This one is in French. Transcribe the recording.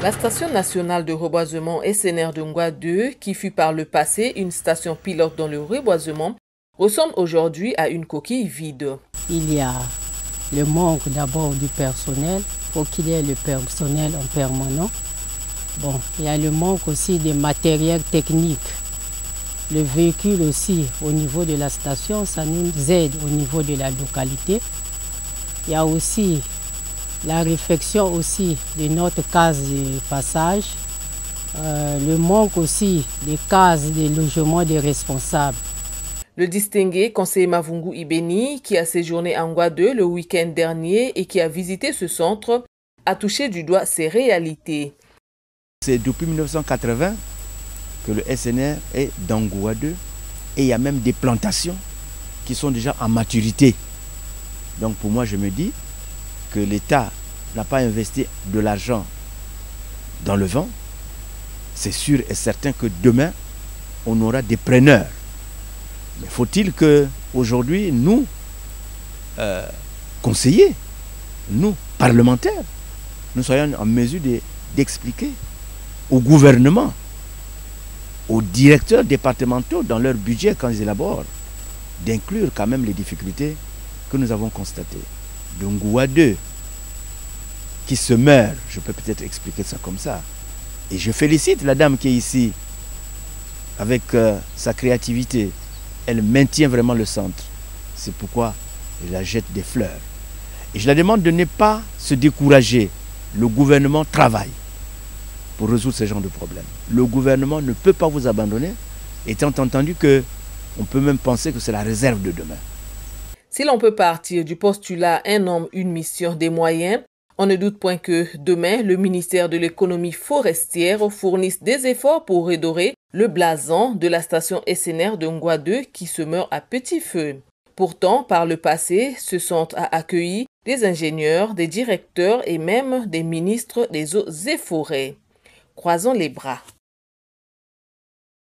La station nationale de reboisement SNR de Ngwa 2, qui fut par le passé une station pilote dans le reboisement, ressemble aujourd'hui à une coquille vide. Il y a le manque d'abord du personnel, il faut qu'il y ait le personnel en permanent. Bon, il y a le manque aussi des matériels techniques. Le véhicule aussi au niveau de la station, ça nous aide au niveau de la localité. Il y a aussi la réfection aussi de notre case de passage, le manque aussi des cases de logement des responsables. Le distingué conseiller Mavungu Ibeni, qui a séjourné à Ngwa 2 le week-end dernier et qui a visité ce centre, a touché du doigt ces réalités. C'est depuis 1980 que le SNR est dans Ngwa 2 et il y a même des plantations qui sont déjà en maturité. Donc pour moi, je me dis que l'État n'a pas investi de l'argent dans le vent. C'est sûr et certain que demain, on aura des preneurs. Mais faut-il qu'aujourd'hui, nous, conseillers, nous, parlementaires, nous soyons en mesure d'expliquer au gouvernement, aux directeurs départementaux dans leur budget quand ils élaborent, d'inclure quand même les difficultés que nous avons constatées. De Ngwa 2, qui se meurt, je peux peut-être expliquer ça comme ça. Et je félicite la dame qui est ici, avec sa créativité. Elle maintient vraiment le centre. C'est pourquoi je la jette des fleurs. Et je la demande de ne pas se décourager. Le gouvernement travaille pour résoudre ce genre de problème. Le gouvernement ne peut pas vous abandonner, étant entendu qu'on peut même penser que c'est la réserve de demain. Si l'on peut partir du postulat « un homme, une mission, des moyens », on ne doute point que demain, le ministère de l'économie forestière fournisse des efforts pour redorer le blason de la station SNR de Ngwa 2 qui se meurt à petit feu. Pourtant, par le passé, ce centre a accueilli des ingénieurs, des directeurs et même des ministres des eaux et forêts. Croisons les bras.